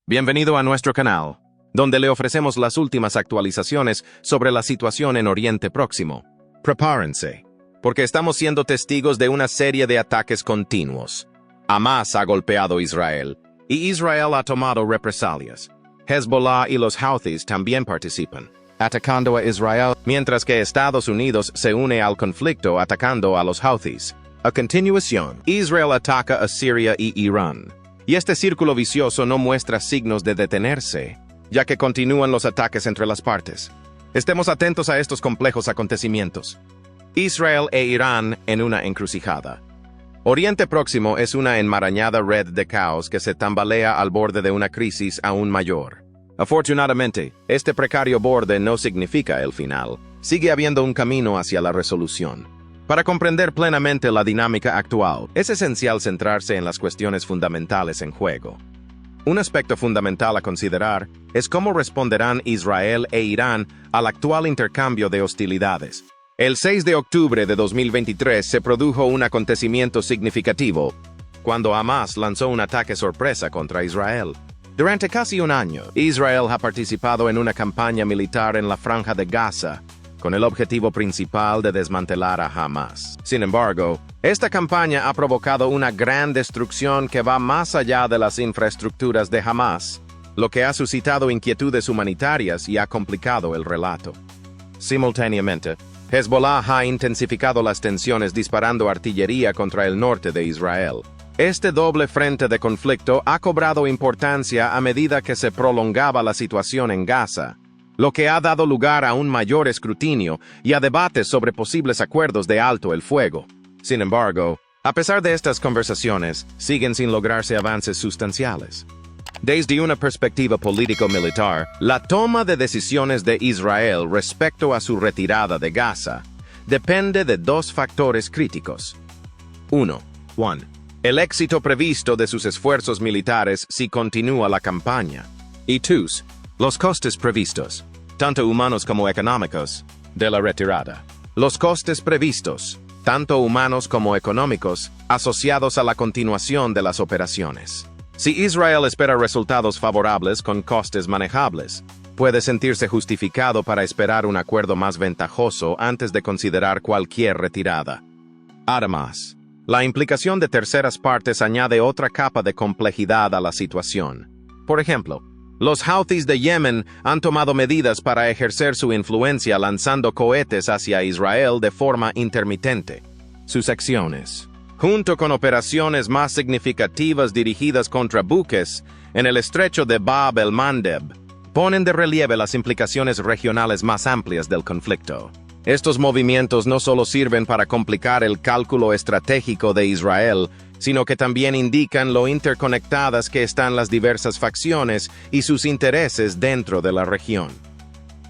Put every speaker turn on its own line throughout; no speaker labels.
Bienvenido a nuestro canal, donde le ofrecemos las últimas actualizaciones sobre la situación en Oriente Próximo. Prepárense, porque estamos siendo testigos de una serie de ataques continuos. Hamás ha golpeado a Israel, y Israel ha tomado represalias. Hezbollah y los Houthis también participan, atacando a Israel, mientras que Estados Unidos se une al conflicto atacando a los Houthis. A continuación, Israel ataca a Siria y Irán. Y este círculo vicioso no muestra signos de detenerse, ya que continúan los ataques entre las partes. Estemos atentos a estos complejos acontecimientos. Israel e Irán en una encrucijada. Oriente Próximo es una enmarañada red de caos que se tambalea al borde de una crisis aún mayor. Afortunadamente, este precario borde no significa el final. Sigue habiendo un camino hacia la resolución. Para comprender plenamente la dinámica actual, es esencial centrarse en las cuestiones fundamentales en juego. Un aspecto fundamental a considerar es cómo responderán Israel e Irán al actual intercambio de hostilidades. El 6 de octubre de 2023 se produjo un acontecimiento significativo, cuando Hamás lanzó un ataque sorpresa contra Israel. Durante casi un año, Israel ha participado en una campaña militar en la Franja de Gaza, con el objetivo principal de desmantelar a Hamás. Sin embargo, esta campaña ha provocado una gran destrucción que va más allá de las infraestructuras de Hamás, lo que ha suscitado inquietudes humanitarias y ha complicado el relato. Simultáneamente, Hezbollah ha intensificado las tensiones disparando artillería contra el norte de Israel. Este doble frente de conflicto ha cobrado importancia a medida que se prolongaba la situación en Gaza, lo que ha dado lugar a un mayor escrutinio y a debates sobre posibles acuerdos de alto el fuego. Sin embargo, a pesar de estas conversaciones, siguen sin lograrse avances sustanciales. Desde una perspectiva político-militar, la toma de decisiones de Israel respecto a su retirada de Gaza depende de dos factores críticos. 1. El éxito previsto de sus esfuerzos militares si continúa la campaña. Y 2. Los costes previstos, tanto humanos como económicos, de la retirada. Los costes previstos, tanto humanos como económicos, asociados a la continuación de las operaciones. Si Israel espera resultados favorables con costes manejables, puede sentirse justificado para esperar un acuerdo más ventajoso antes de considerar cualquier retirada. Además, la implicación de terceras partes añade otra capa de complejidad a la situación. Por ejemplo, los Houthis de Yemen han tomado medidas para ejercer su influencia lanzando cohetes hacia Israel de forma intermitente. Sus acciones, junto con operaciones más significativas dirigidas contra buques en el estrecho de Bab el-Mandeb, ponen de relieve las implicaciones regionales más amplias del conflicto. Estos movimientos no solo sirven para complicar el cálculo estratégico de Israel, sino que también indican lo interconectadas que están las diversas facciones y sus intereses dentro de la región.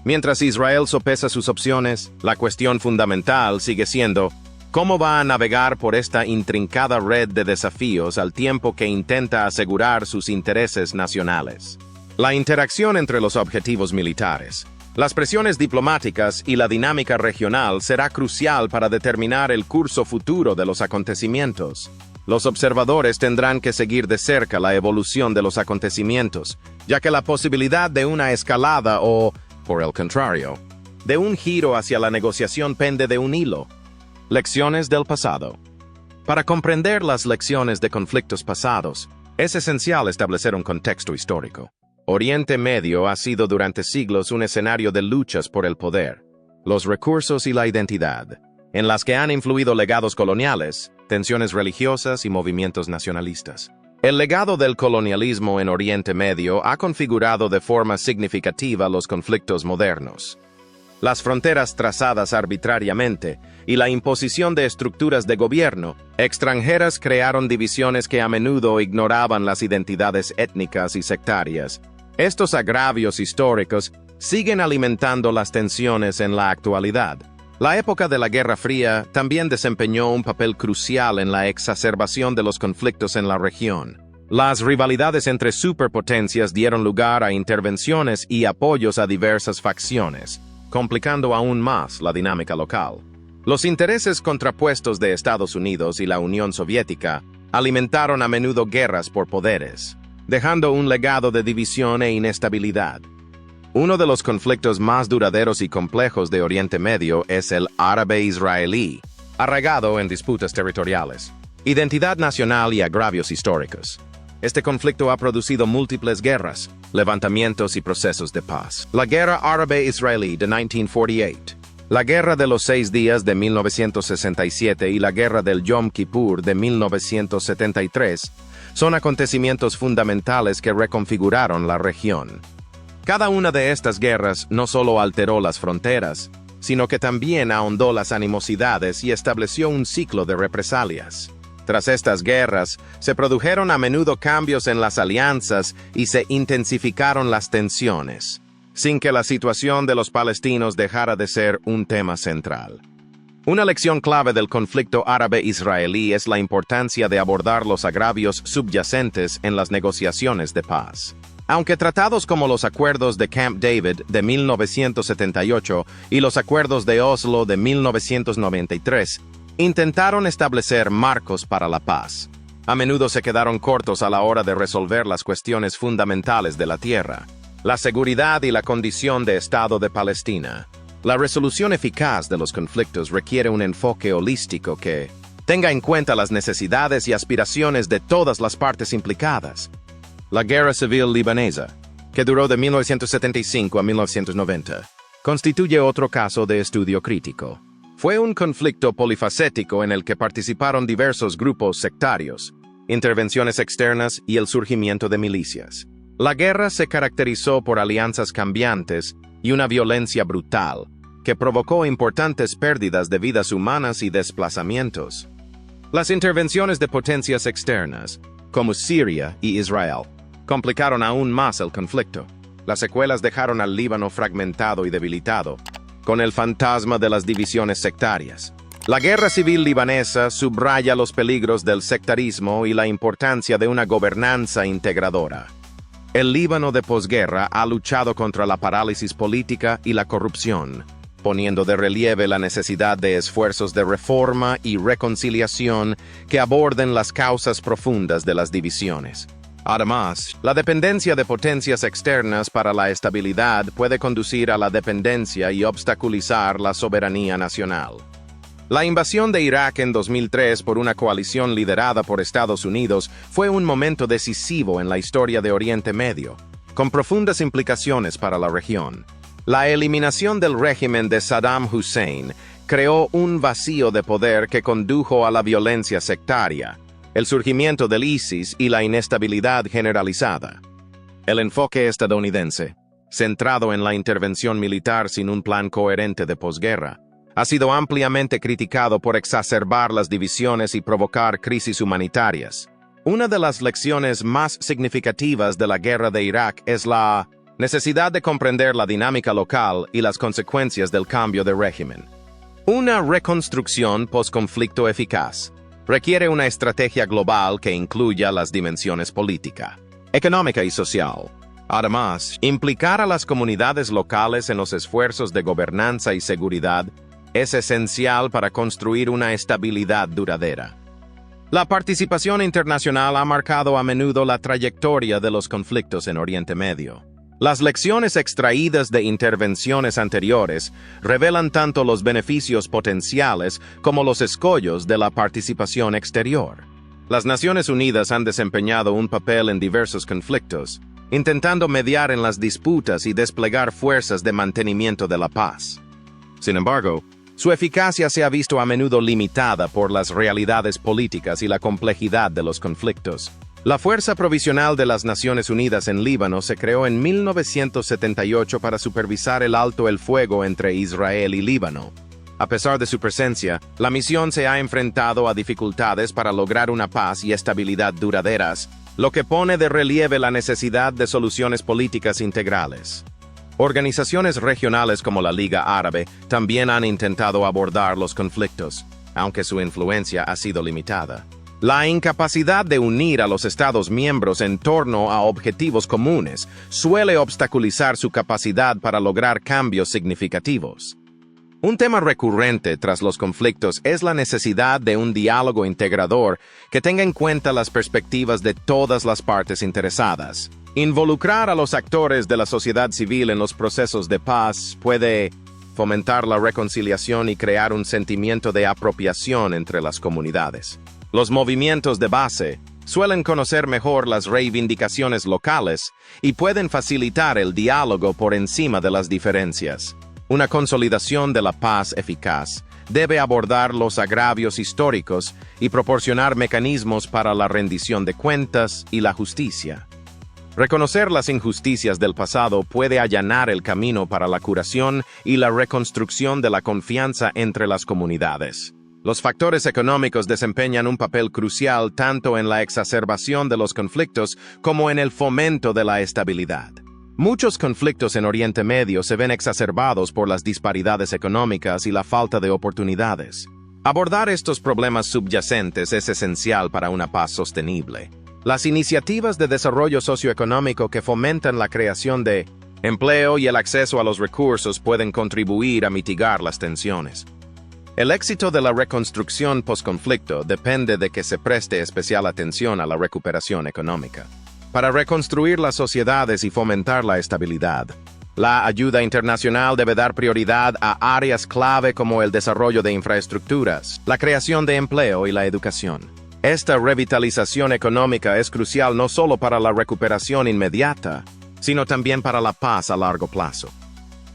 Mientras Israel sopesa sus opciones, la cuestión fundamental sigue siendo cómo va a navegar por esta intrincada red de desafíos al tiempo que intenta asegurar sus intereses nacionales. La interacción entre los objetivos militares, las presiones diplomáticas y la dinámica regional será crucial para determinar el curso futuro de los acontecimientos. Los observadores tendrán que seguir de cerca la evolución de los acontecimientos, ya que la posibilidad de una escalada o, por el contrario, de un giro hacia la negociación pende de un hilo. Lecciones del pasado. Para comprender las lecciones de conflictos pasados, es esencial establecer un contexto histórico. Oriente Medio ha sido durante siglos un escenario de luchas por el poder, los recursos y la identidad, en las que han influido legados coloniales, tensiones religiosas y movimientos nacionalistas. El legado del colonialismo en Oriente Medio ha configurado de forma significativa los conflictos modernos. Las fronteras trazadas arbitrariamente y la imposición de estructuras de gobierno extranjeras crearon divisiones que a menudo ignoraban las identidades étnicas y sectarias. Estos agravios históricos siguen alimentando las tensiones en la actualidad. La época de la Guerra Fría también desempeñó un papel crucial en la exacerbación de los conflictos en la región. Las rivalidades entre superpotencias dieron lugar a intervenciones y apoyos a diversas facciones, complicando aún más la dinámica local. Los intereses contrapuestos de Estados Unidos y la Unión Soviética alimentaron a menudo guerras por poderes. dejando un legado de división e inestabilidad. Uno de los conflictos más duraderos y complejos de Oriente Medio es el árabe-israelí, arraigado en disputas territoriales, identidad nacional y agravios históricos. Este conflicto ha producido múltiples guerras, levantamientos y procesos de paz. La Guerra Árabe-Israelí de 1948, la Guerra de los 6 días de 1967 y la Guerra del Yom Kippur de 1973 son acontecimientos fundamentales que reconfiguraron la región. Cada una de estas guerras no solo alteró las fronteras, sino que también ahondó las animosidades y estableció un ciclo de represalias. Tras estas guerras, se produjeron a menudo cambios en las alianzas y se intensificaron las tensiones, sin que la situación de los palestinos dejara de ser un tema central. Una lección clave del conflicto árabe-israelí es la importancia de abordar los agravios subyacentes en las negociaciones de paz. Aunque tratados como los acuerdos de Camp David de 1978 y los acuerdos de Oslo de 1993 intentaron establecer marcos para la paz, a menudo se quedaron cortos a la hora de resolver las cuestiones fundamentales de la tierra, la seguridad y la condición de Estado de Palestina. La resolución eficaz de los conflictos requiere un enfoque holístico que tenga en cuenta las necesidades y aspiraciones de todas las partes implicadas. La Guerra Civil Libanesa, que duró de 1975 a 1990, constituye otro caso de estudio crítico. Fue un conflicto polifacético en el que participaron diversos grupos sectarios, intervenciones externas y el surgimiento de milicias. La guerra se caracterizó por alianzas cambiantes y una violencia brutal, que provocó importantes pérdidas de vidas humanas y desplazamientos. Las intervenciones de potencias externas, como Siria y Israel, complicaron aún más el conflicto. Las secuelas dejaron al Líbano fragmentado y debilitado, con el fantasma de las divisiones sectarias. La guerra civil libanesa subraya los peligros del sectarismo y la importancia de una gobernanza integradora. El Líbano de posguerra ha luchado contra la parálisis política y la corrupción, poniendo de relieve la necesidad de esfuerzos de reforma y reconciliación que aborden las causas profundas de las divisiones. Además, la dependencia de potencias externas para la estabilidad puede conducir a la dependencia y obstaculizar la soberanía nacional. La invasión de Irak en 2003 por una coalición liderada por Estados Unidos fue un momento decisivo en la historia de Oriente Medio, con profundas implicaciones para la región. La eliminación del régimen de Saddam Hussein creó un vacío de poder que condujo a la violencia sectaria, el surgimiento del ISIS y la inestabilidad generalizada. El enfoque estadounidense, centrado en la intervención militar sin un plan coherente de posguerra, ha sido ampliamente criticado por exacerbar las divisiones y provocar crisis humanitarias. Una de las lecciones más significativas de la guerra de Irak es la necesidad de comprender la dinámica local y las consecuencias del cambio de régimen. Una reconstrucción posconflicto eficaz requiere una estrategia global que incluya las dimensiones política, económica y social. Además, implicar a las comunidades locales en los esfuerzos de gobernanza y seguridad es esencial para construir una estabilidad duradera. La participación internacional ha marcado a menudo la trayectoria de los conflictos en Oriente Medio. Las lecciones extraídas de intervenciones anteriores revelan tanto los beneficios potenciales como los escollos de la participación exterior. Las Naciones Unidas han desempeñado un papel en diversos conflictos, intentando mediar en las disputas y desplegar fuerzas de mantenimiento de la paz. Sin embargo, su eficacia se ha visto a menudo limitada por las realidades políticas y la complejidad de los conflictos. La Fuerza Provisional de las Naciones Unidas en Líbano se creó en 1978 para supervisar el alto el fuego entre Israel y Líbano. A pesar de su presencia, la misión se ha enfrentado a dificultades para lograr una paz y estabilidad duraderas, lo que pone de relieve la necesidad de soluciones políticas integrales. Organizaciones regionales como la Liga Árabe también han intentado abordar los conflictos, aunque su influencia ha sido limitada. La incapacidad de unir a los Estados miembros en torno a objetivos comunes suele obstaculizar su capacidad para lograr cambios significativos. Un tema recurrente tras los conflictos es la necesidad de un diálogo integrador que tenga en cuenta las perspectivas de todas las partes interesadas. Involucrar a los actores de la sociedad civil en los procesos de paz puede fomentar la reconciliación y crear un sentimiento de apropiación entre las comunidades. Los movimientos de base suelen conocer mejor las reivindicaciones locales y pueden facilitar el diálogo por encima de las diferencias. Una consolidación de la paz eficaz debe abordar los agravios históricos y proporcionar mecanismos para la rendición de cuentas y la justicia. Reconocer las injusticias del pasado puede allanar el camino para la curación y la reconstrucción de la confianza entre las comunidades. Los factores económicos desempeñan un papel crucial tanto en la exacerbación de los conflictos como en el fomento de la estabilidad. Muchos conflictos en Oriente Medio se ven exacerbados por las disparidades económicas y la falta de oportunidades. Abordar estos problemas subyacentes es esencial para una paz sostenible. Las iniciativas de desarrollo socioeconómico que fomentan la creación de empleo y el acceso a los recursos pueden contribuir a mitigar las tensiones. El éxito de la reconstrucción postconflicto depende de que se preste especial atención a la recuperación económica. Para reconstruir las sociedades y fomentar la estabilidad, la ayuda internacional debe dar prioridad a áreas clave como el desarrollo de infraestructuras, la creación de empleo y la educación. Esta revitalización económica es crucial no solo para la recuperación inmediata, sino también para la paz a largo plazo.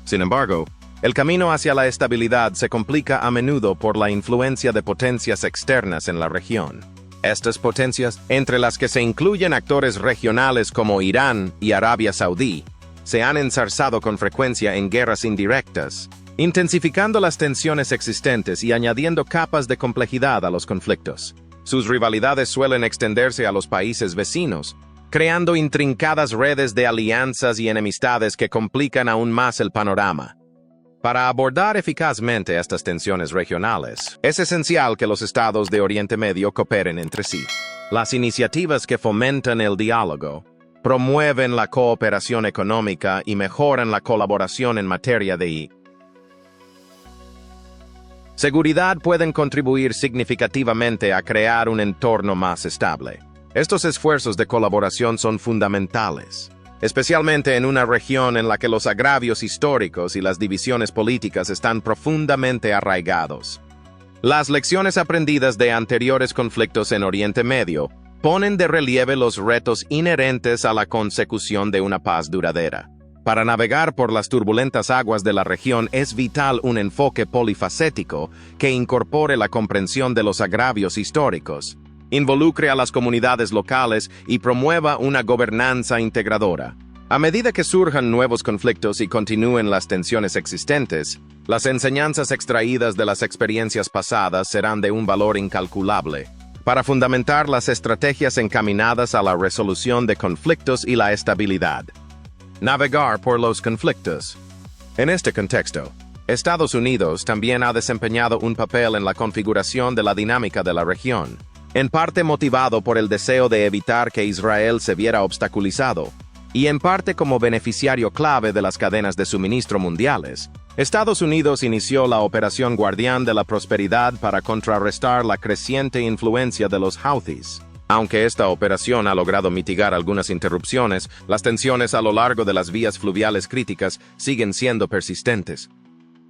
Sin embargo, el camino hacia la estabilidad se complica a menudo por la influencia de potencias externas en la región. Estas potencias, entre las que se incluyen actores regionales como Irán y Arabia Saudí, se han enzarzado con frecuencia en guerras indirectas, intensificando las tensiones existentes y añadiendo capas de complejidad a los conflictos. Sus rivalidades suelen extenderse a los países vecinos, creando intrincadas redes de alianzas y enemistades que complican aún más el panorama. Para abordar eficazmente estas tensiones regionales, es esencial que los estados de Oriente Medio cooperen entre sí. Las iniciativas que fomentan el diálogo, promueven la cooperación económica y mejoran la colaboración en materia de seguridad pueden contribuir significativamente a crear un entorno más estable. Estos esfuerzos de colaboración son fundamentales, especialmente en una región en la que los agravios históricos y las divisiones políticas están profundamente arraigados. Las lecciones aprendidas de anteriores conflictos en Oriente Medio ponen de relieve los retos inherentes a la consecución de una paz duradera. Para navegar por las turbulentas aguas de la región es vital un enfoque polifacético que incorpore la comprensión de los agravios históricos, involucre a las comunidades locales y promueva una gobernanza integradora. A medida que surjan nuevos conflictos y continúen las tensiones existentes, las enseñanzas extraídas de las experiencias pasadas serán de un valor incalculable para fundamentar las estrategias encaminadas a la resolución de conflictos y la estabilidad. Navegar por los conflictos. En este contexto, Estados Unidos también ha desempeñado un papel en la configuración de la dinámica de la región, en parte motivado por el deseo de evitar que Israel se viera obstaculizado, y en parte como beneficiario clave de las cadenas de suministro mundiales. Estados Unidos inició la Operación Guardián de la Prosperidad para contrarrestar la creciente influencia de los Houthis. Aunque esta operación ha logrado mitigar algunas interrupciones, las tensiones a lo largo de las vías fluviales críticas siguen siendo persistentes.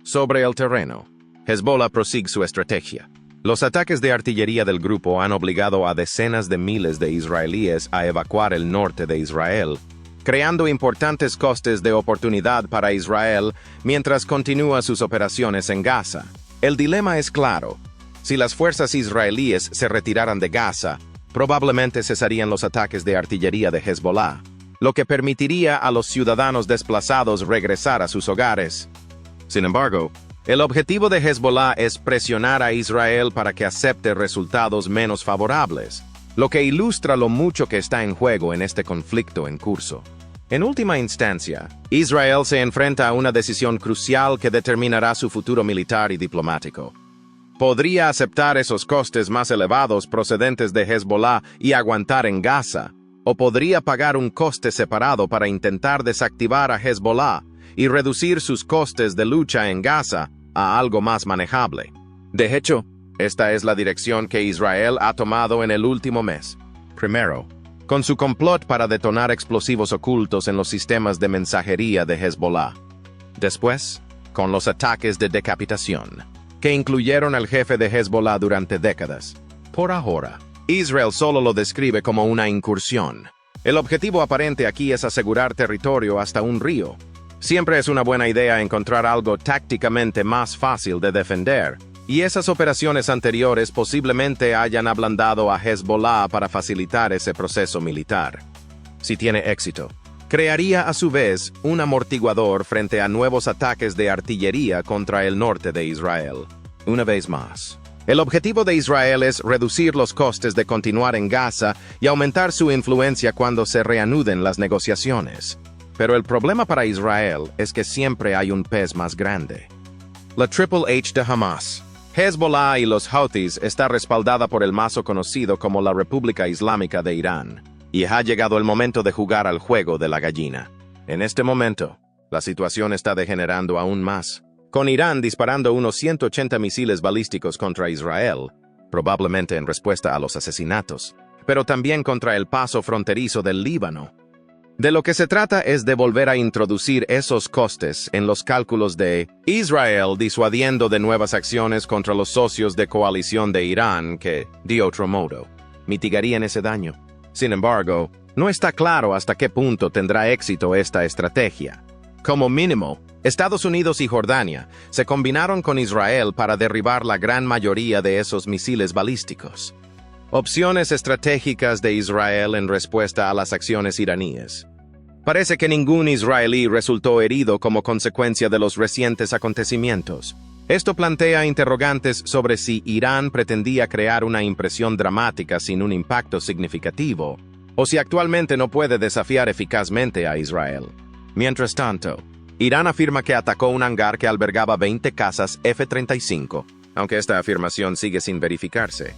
Sobre el terreno, Hezbollah prosigue su estrategia. Los ataques de artillería del grupo han obligado a decenas de miles de israelíes a evacuar el norte de Israel, creando importantes costes de oportunidad para Israel mientras continúa sus operaciones en Gaza. El dilema es claro. Si las fuerzas israelíes se retiraran de Gaza, probablemente cesarían los ataques de artillería de Hezbollah, lo que permitiría a los ciudadanos desplazados regresar a sus hogares. Sin embargo, el objetivo de Hezbollah es presionar a Israel para que acepte resultados menos favorables, lo que ilustra lo mucho que está en juego en este conflicto en curso. En última instancia, Israel se enfrenta a una decisión crucial que determinará su futuro militar y diplomático. Podría aceptar esos costes más elevados procedentes de Hezbollah y aguantar en Gaza, o podría pagar un coste separado para intentar desactivar a Hezbollah y reducir sus costes de lucha en Gaza, a algo más manejable. De hecho, esta es la dirección que Israel ha tomado en el último mes. Primero, con su complot para detonar explosivos ocultos en los sistemas de mensajería de Hezbollah. Después, con los ataques de decapitación, que incluyeron al jefe de Hezbollah durante décadas. Por ahora, Israel solo lo describe como una incursión. El objetivo aparente aquí es asegurar territorio hasta un río. Siempre es una buena idea encontrar algo tácticamente más fácil de defender, y esas operaciones anteriores posiblemente hayan ablandado a Hezbollah para facilitar ese proceso militar. Si tiene éxito, crearía a su vez un amortiguador frente a nuevos ataques de artillería contra el norte de Israel. Una vez más, el objetivo de Israel es reducir los costes de continuar en Gaza y aumentar su influencia cuando se reanuden las negociaciones. Pero el problema para Israel es que siempre hay un pez más grande. La Triple H de Hamas. Hezbollah y los Houthis está respaldada por el mazo conocido como la República Islámica de Irán, y ha llegado el momento de jugar al juego de la gallina. En este momento, la situación está degenerando aún más, con Irán disparando unos 180 misiles balísticos contra Israel, probablemente en respuesta a los asesinatos, pero también contra el paso fronterizo del Líbano. De lo que se trata es de volver a introducir esos costes en los cálculos de Israel, disuadiendo de nuevas acciones contra los socios de coalición de Irán que, de otro modo, mitigarían ese daño. Sin embargo, no está claro hasta qué punto tendrá éxito esta estrategia. Como mínimo, Estados Unidos y Jordania se combinaron con Israel para derribar la gran mayoría de esos misiles balísticos. Opciones estratégicas de Israel en respuesta a las acciones iraníes. Parece que ningún israelí resultó herido como consecuencia de los recientes acontecimientos. Esto plantea interrogantes sobre si Irán pretendía crear una impresión dramática sin un impacto significativo, o si actualmente no puede desafiar eficazmente a Israel. Mientras tanto, Irán afirma que atacó un hangar que albergaba 20 cazas F-35, aunque esta afirmación sigue sin verificarse.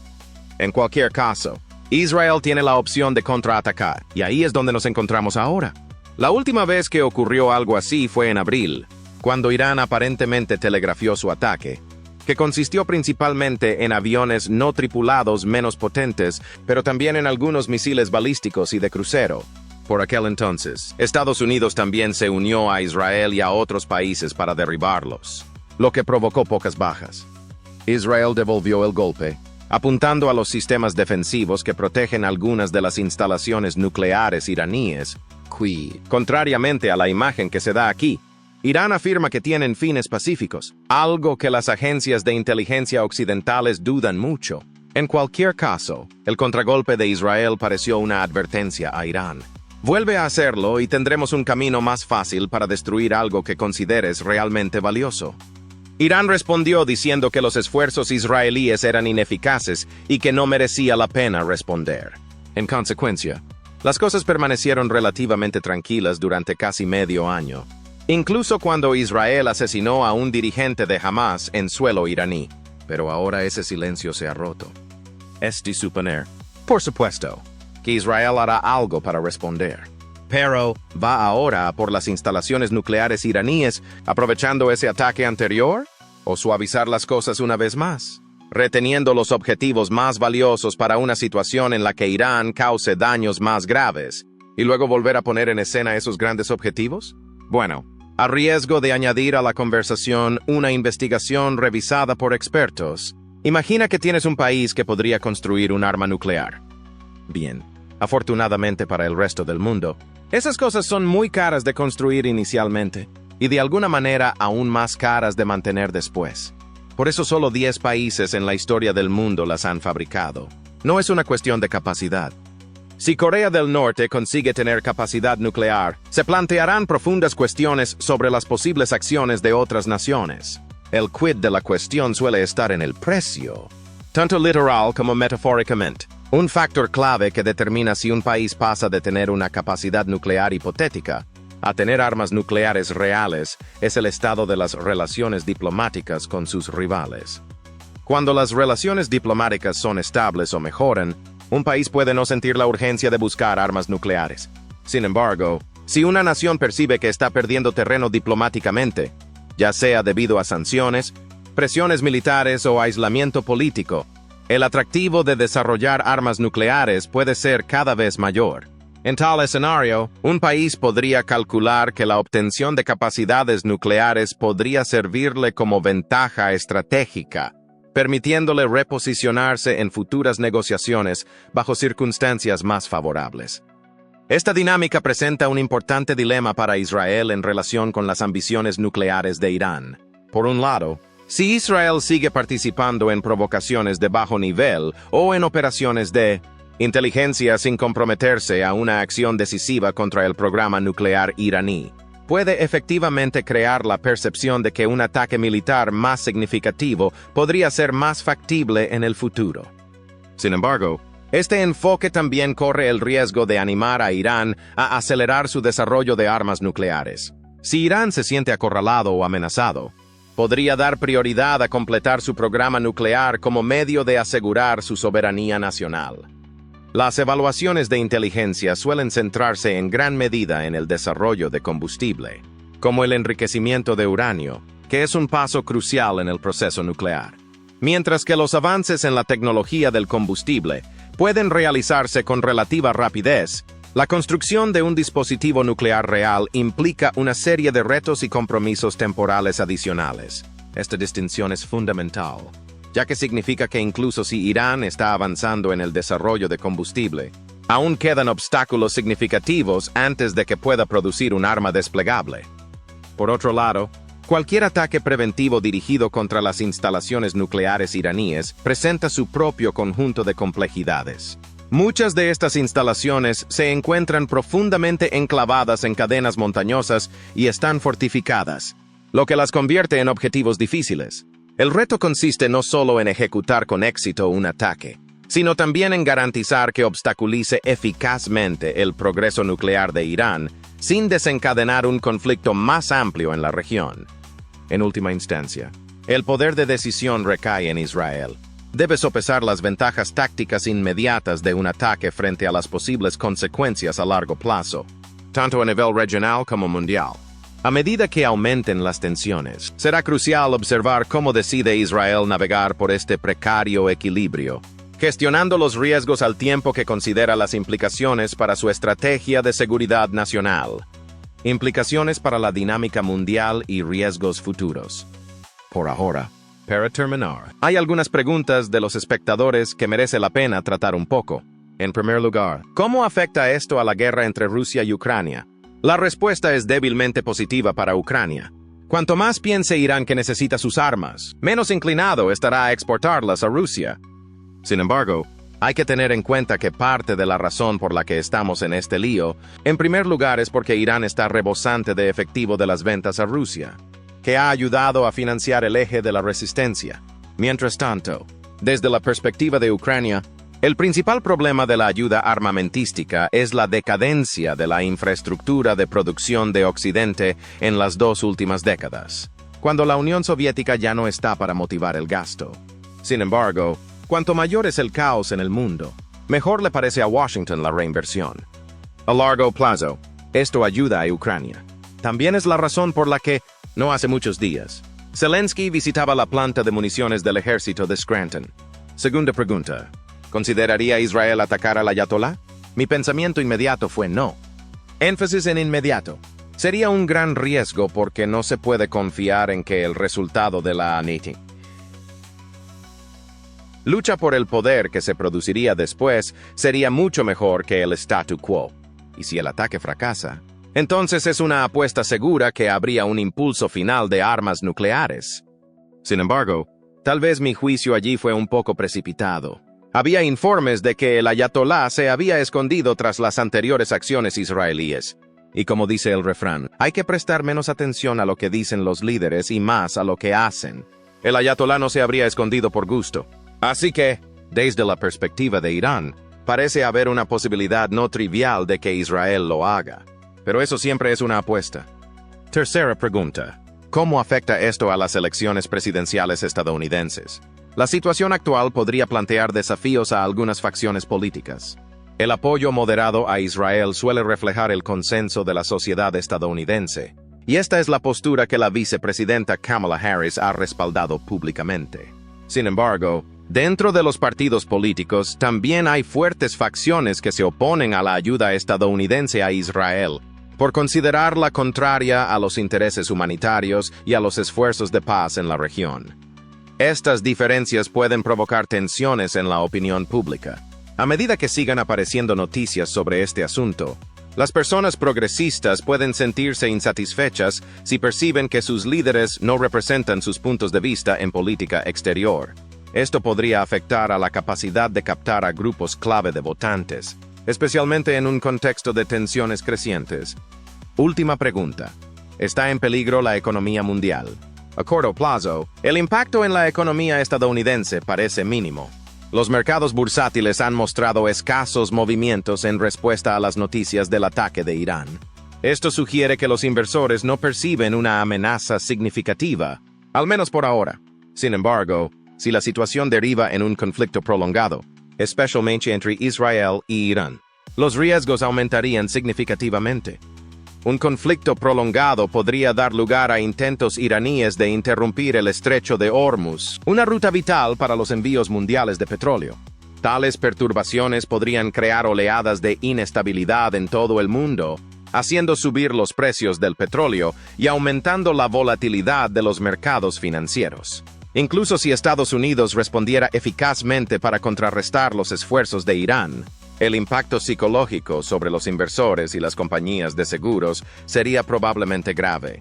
En cualquier caso, Israel tiene la opción de contraatacar, y ahí es donde nos encontramos ahora. La última vez que ocurrió algo así fue en abril, cuando Irán aparentemente telegrafió su ataque, que consistió principalmente en aviones no tripulados menos potentes, pero también en algunos misiles balísticos y de crucero. Por aquel entonces, Estados Unidos también se unió a Israel y a otros países para derribarlos, lo que provocó pocas bajas. Israel devolvió el golpe, apuntando a los sistemas defensivos que protegen algunas de las instalaciones nucleares iraníes, contrariamente a la imagen que se da aquí. Irán afirma que tienen fines pacíficos, algo que las agencias de inteligencia occidentales dudan mucho. En cualquier caso, el contragolpe de Israel pareció una advertencia a Irán. Vuelve a hacerlo y tendremos un camino más fácil para destruir algo que consideres realmente valioso. Irán respondió diciendo que los esfuerzos israelíes eran ineficaces y que no merecía la pena responder. En consecuencia, las cosas permanecieron relativamente tranquilas durante casi medio año, incluso cuando Israel asesinó a un dirigente de Hamas en suelo iraní. Pero ahora ese silencio se ha roto. Es de suponer, por supuesto, que Israel hará algo para responder. Pero, ¿va ahora por las instalaciones nucleares iraníes, aprovechando ese ataque anterior? ¿O suavizar las cosas una vez más, reteniendo los objetivos más valiosos para una situación en la que Irán cause daños más graves, y luego volver a poner en escena esos grandes objetivos? Bueno, a riesgo de añadir a la conversación una investigación revisada por expertos, imagina que tienes un país que podría construir un arma nuclear. Bien, afortunadamente para el resto del mundo, esas cosas son muy caras de construir inicialmente, y de alguna manera aún más caras de mantener después. Por eso solo 10 países en la historia del mundo las han fabricado. No es una cuestión de capacidad. Si Corea del Norte consigue tener capacidad nuclear, se plantearán profundas cuestiones sobre las posibles acciones de otras naciones. El quid de la cuestión suele estar en el precio, tanto literal como metafóricamente. Un factor clave que determina si un país pasa de tener una capacidad nuclear hipotética a tener armas nucleares reales es el estado de las relaciones diplomáticas con sus rivales. Cuando las relaciones diplomáticas son estables o mejoran, un país puede no sentir la urgencia de buscar armas nucleares. Sin embargo, si una nación percibe que está perdiendo terreno diplomáticamente, ya sea debido a sanciones, presiones militares o aislamiento político. El atractivo de desarrollar armas nucleares puede ser cada vez mayor. En tal escenario, un país podría calcular que la obtención de capacidades nucleares podría servirle como ventaja estratégica, permitiéndole reposicionarse en futuras negociaciones bajo circunstancias más favorables. Esta dinámica presenta un importante dilema para Israel en relación con las ambiciones nucleares de Irán. Por un lado, si Israel sigue participando en provocaciones de bajo nivel o en operaciones de inteligencia sin comprometerse a una acción decisiva contra el programa nuclear iraní, puede efectivamente crear la percepción de que un ataque militar más significativo podría ser más factible en el futuro. Sin embargo, este enfoque también corre el riesgo de animar a Irán a acelerar su desarrollo de armas nucleares. Si Irán se siente acorralado o amenazado, podría dar prioridad a completar su programa nuclear como medio de asegurar su soberanía nacional. Las evaluaciones de inteligencia suelen centrarse en gran medida en el desarrollo de combustible, como el enriquecimiento de uranio, que es un paso crucial en el proceso nuclear. Mientras que los avances en la tecnología del combustible pueden realizarse con relativa rapidez, la construcción de un dispositivo nuclear real implica una serie de retos y compromisos temporales adicionales. Esta distinción es fundamental, ya que significa que incluso si Irán está avanzando en el desarrollo de combustible, aún quedan obstáculos significativos antes de que pueda producir un arma desplegable. Por otro lado, cualquier ataque preventivo dirigido contra las instalaciones nucleares iraníes presenta su propio conjunto de complejidades. Muchas de estas instalaciones se encuentran profundamente enclavadas en cadenas montañosas y están fortificadas, lo que las convierte en objetivos difíciles. El reto consiste no solo en ejecutar con éxito un ataque, sino también en garantizar que obstaculice eficazmente el progreso nuclear de Irán sin desencadenar un conflicto más amplio en la región. En última instancia, el poder de decisión recae en Israel. Debe sopesar las ventajas tácticas inmediatas de un ataque frente a las posibles consecuencias a largo plazo, tanto a nivel regional como mundial. A medida que aumenten las tensiones, será crucial observar cómo decide Israel navegar por este precario equilibrio, gestionando los riesgos al tiempo que considera las implicaciones para su estrategia de seguridad nacional, implicaciones para la dinámica mundial y riesgos futuros. Por ahora, para terminar, hay algunas preguntas de los espectadores que merece la pena tratar un poco. En primer lugar, ¿cómo afecta esto a la guerra entre Rusia y Ucrania? La respuesta es débilmente positiva para Ucrania. Cuanto más piense Irán que necesita sus armas, menos inclinado estará a exportarlas a Rusia. Sin embargo, hay que tener en cuenta que parte de la razón por la que estamos en este lío, en primer lugar, es porque Irán está rebosante de efectivo de las ventas a Rusia, que ha ayudado a financiar el eje de la resistencia. Mientras tanto, desde la perspectiva de Ucrania, el principal problema de la ayuda armamentística es la decadencia de la infraestructura de producción de Occidente en las 2 últimas décadas, cuando la Unión Soviética ya no está para motivar el gasto. Sin embargo, cuanto mayor es el caos en el mundo, mejor le parece a Washington la reinversión. A largo plazo, esto ayuda a Ucrania. También es la razón por la que, no hace muchos días, Zelensky visitaba la planta de municiones del ejército de Scranton. Segunda pregunta. ¿Consideraría Israel atacar al ayatolá? Mi pensamiento inmediato fue no. Énfasis en inmediato. Sería un gran riesgo porque no se puede confiar en que el resultado de la lucha por el poder que se produciría después sería mucho mejor que el statu quo. Y si el ataque fracasa, entonces es una apuesta segura que habría un impulso final de armas nucleares. Sin embargo, tal vez mi juicio allí fue un poco precipitado. Había informes de que el ayatolá se había escondido tras las anteriores acciones israelíes. Y como dice el refrán, hay que prestar menos atención a lo que dicen los líderes y más a lo que hacen. El ayatolá no se habría escondido por gusto. Así que, desde la perspectiva de Irán, parece haber una posibilidad no trivial de que Israel lo haga. Pero eso siempre es una apuesta. Tercera pregunta. ¿Cómo afecta esto a las elecciones presidenciales estadounidenses? La situación actual podría plantear desafíos a algunas facciones políticas. El apoyo moderado a Israel suele reflejar el consenso de la sociedad estadounidense, Y esta es la postura que la vicepresidenta Kamala Harris ha respaldado públicamente. Sin embargo, dentro de los partidos políticos también hay fuertes facciones que se oponen a la ayuda estadounidense a Israel, por considerarla contraria a los intereses humanitarios y a los esfuerzos de paz en la región. Estas diferencias pueden provocar tensiones en la opinión pública. A medida que sigan apareciendo noticias sobre este asunto, las personas progresistas pueden sentirse insatisfechas si perciben que sus líderes no representan sus puntos de vista en política exterior. Esto podría afectar a la capacidad de captar a grupos clave de votantes, especialmente en un contexto de tensiones crecientes. Última pregunta. ¿Está en peligro la economía mundial? A corto plazo, el impacto en la economía estadounidense parece mínimo. Los mercados bursátiles han mostrado escasos movimientos en respuesta a las noticias del ataque de Irán. Esto sugiere que los inversores no perciben una amenaza significativa, al menos por ahora. Sin embargo, si la situación deriva en un conflicto prolongado, especialmente entre Israel y Irán, los riesgos aumentarían significativamente. Un conflicto prolongado podría dar lugar a intentos iraníes de interrumpir el estrecho de Hormuz, una ruta vital para los envíos mundiales de petróleo. Tales perturbaciones podrían crear oleadas de inestabilidad en todo el mundo, haciendo subir los precios del petróleo y aumentando la volatilidad de los mercados financieros. Incluso si Estados Unidos respondiera eficazmente para contrarrestar los esfuerzos de Irán, el impacto psicológico sobre los inversores y las compañías de seguros sería probablemente grave.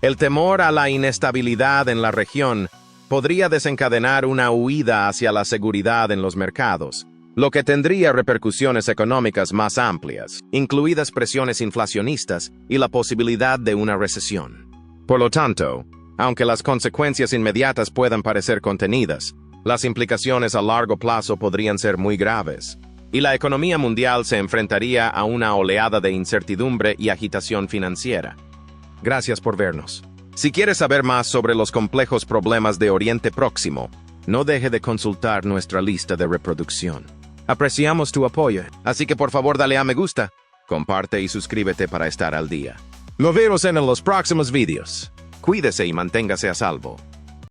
El temor a la inestabilidad en la región podría desencadenar una huida hacia la seguridad en los mercados, lo que tendría repercusiones económicas más amplias, incluidas presiones inflacionistas y la posibilidad de una recesión. Por lo tanto, aunque las consecuencias inmediatas puedan parecer contenidas, las implicaciones a largo plazo podrían ser muy graves, y la economía mundial se enfrentaría a una oleada de incertidumbre y agitación financiera. Gracias por vernos. Si quieres saber más sobre los complejos problemas de Oriente Próximo, no deje de consultar nuestra lista de reproducción. Apreciamos tu apoyo, así que por favor dale a me gusta, comparte y suscríbete para estar al día. Nos vemos en los próximos vídeos. Cuídese y manténgase a salvo.